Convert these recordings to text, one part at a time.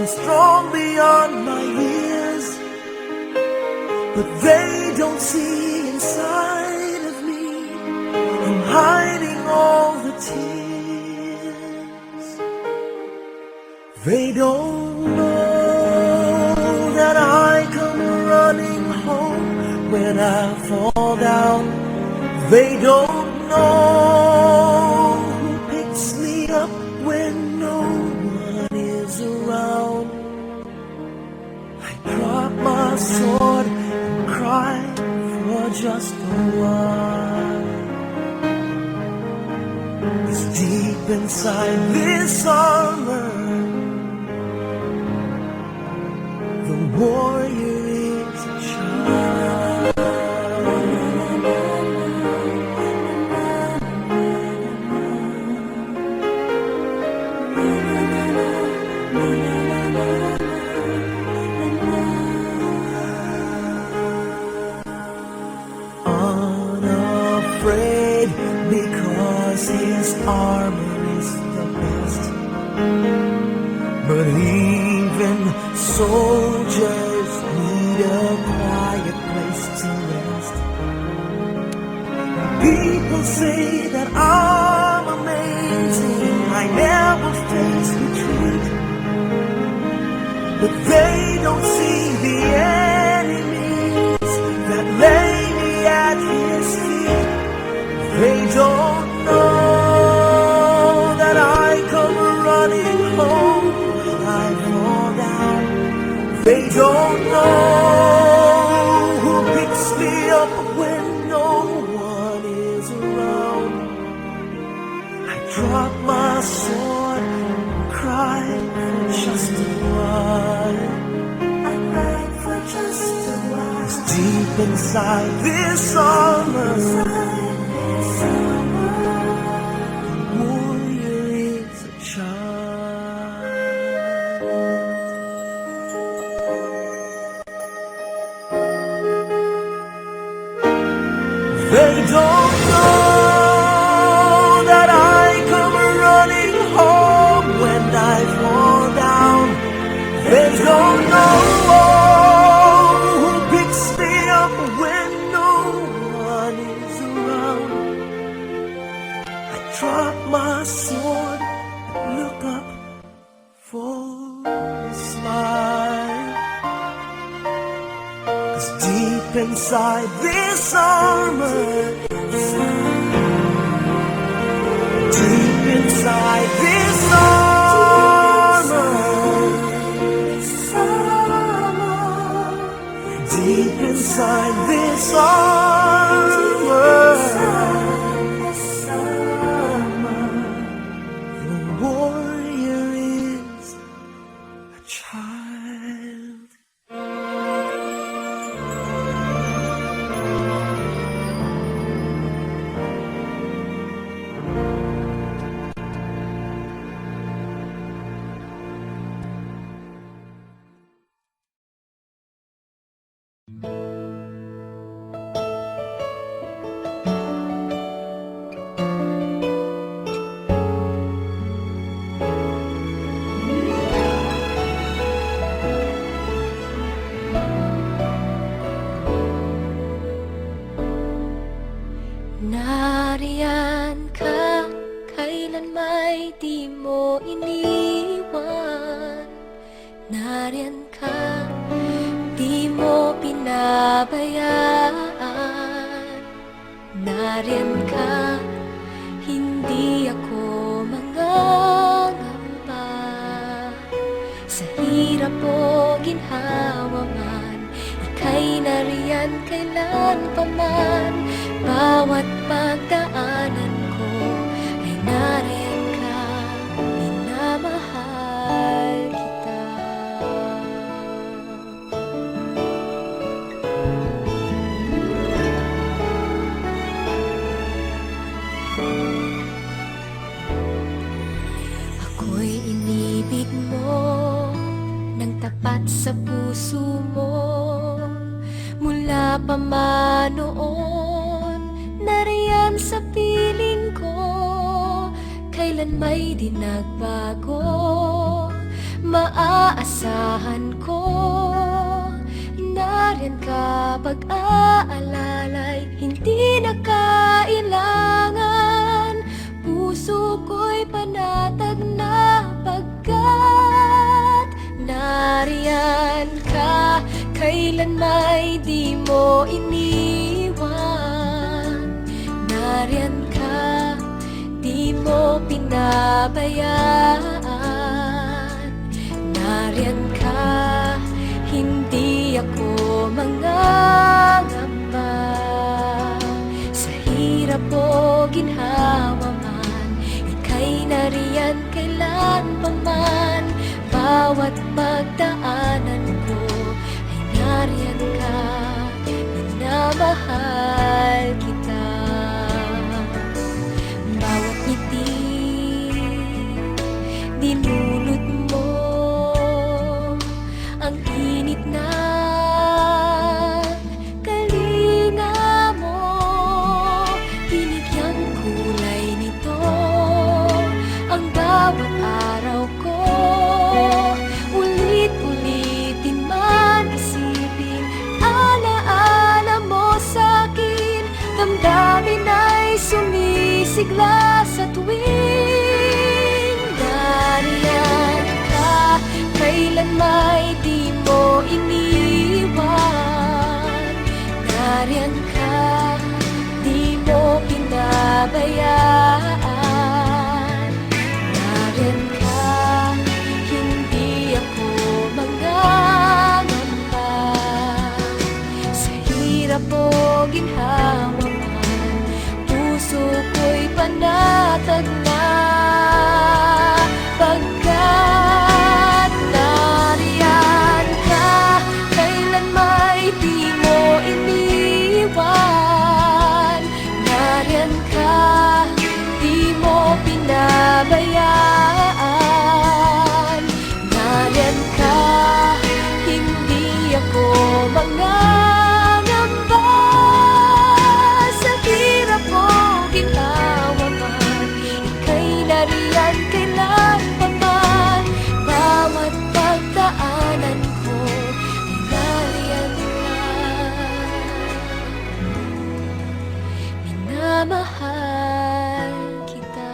I'm strong beyond my years, but they don't see inside of me. I'm hiding all the tears. They don't know that I come running home when I fall down. They don't know who picks me up when no one is around. I drop my sword and cry for just a while. 'Cause deep inside this armor, the warrior is a child. Unafraid because his armor is the best. But even soldiers need a quiet place to rest. People say that I'm amazing, I never face retreat, but they don't see the enemies that lay me at his feet. They don't know that I come running home when I fall down. They don't know who picks me up when no one is around. I drop my sword and cry for just a while. I cry for just a while. 'Cause deep inside this armor, the warrior is a child. They don't know that I come running home when I fall down. They don't know who picks me up when no one is around. I drop my sword and look up for a smile. 'Cause deep inside this armor, deep inside this armor, deep inside this armor, the warrior is a child. Nariyan ka, kailan may di mo iniwan. Nariyan ka, di mo pinabayaan. Nariyan ka, hindi ako mangangamba. Sa hirap o ginhawa man, ika'y nariyan kailan paman. Bawat pagdaanan ko ay nariyan ka, minamahal kita. Ako'y inibig mo ng tapat sa puso mo. Mula pa man noon, nariyan sa piling ko. Kailan may di nagbago, maaasahan ko. Nariyan ka pag-aalalay, hindi na kailangan. Puso ko'y panatag na pagkat nariyan ka. Kailan may di mo iniwan. Nariyan ka, di mo pinabayaan. Nariyan ka, hindi ako mangangamba. Sa hirap o ginhawa man, ika'y nariyan kailan pa man. Bawat pagdaanan ko ay nariyan ka, minamahal kita. Bawat ngiti, dinulot mo ang init ng kalinga mo. Binigyang kulay nito ang bawat araw ko. Ulit-ulitin man isipin, alaala mo sa'kin. Damdamin ay sumisigla sa tuwing nariyan ka. Kailan may di mo iniwan. Nariyan ka, di mo pinabayaan. Nariyan ka, hindi ako mangangamba. Sa hirap o ginhawa man, puso ko'y panatag na pagkat nariyan ka. Kailan may di mo iniwan. Nariyan ka, di mo pinabayaan. Nariyan ka, hindi ako mangangamba. Sa hirap o ginhawa man, ika'y nariyan kailan pa man. Bawat pagdaanan ko ay nariyan ka, minamahal kita.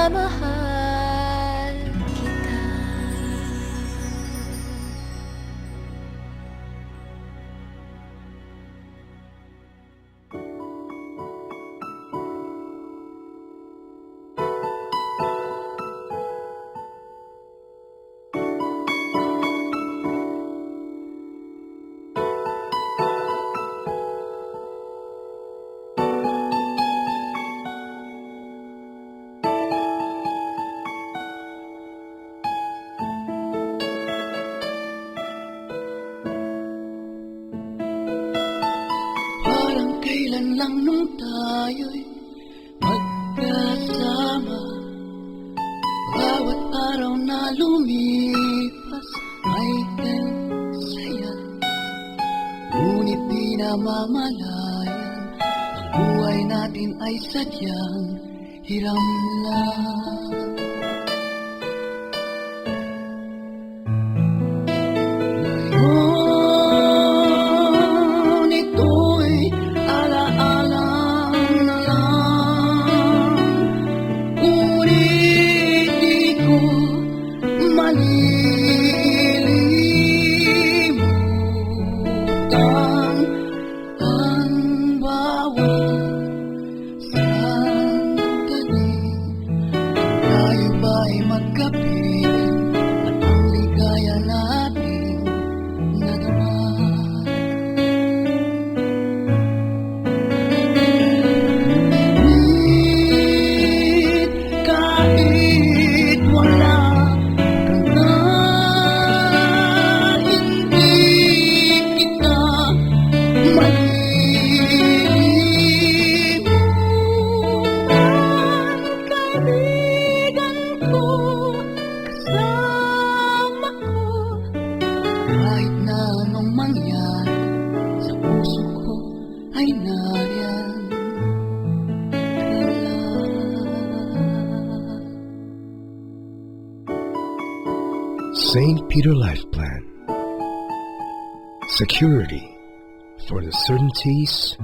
Minamahal kita. Parang kailan lang nung tayo'y magkasama. Bawat araw na lumipas ay saya. Ngunit di namamalayan, ang buhay natin ay sadyang hiram lang. Ngayon ito'y alaalang na lang. Ngunit di ko malilimutan ang bawat sandali. Tayo ba'y magkapiling at ang ligaya natin nadarama? Ngunit kahit wala ka na, hindi kita malilimutan. Kaibigan ko, St. Peter Life Plan. Security for the certainties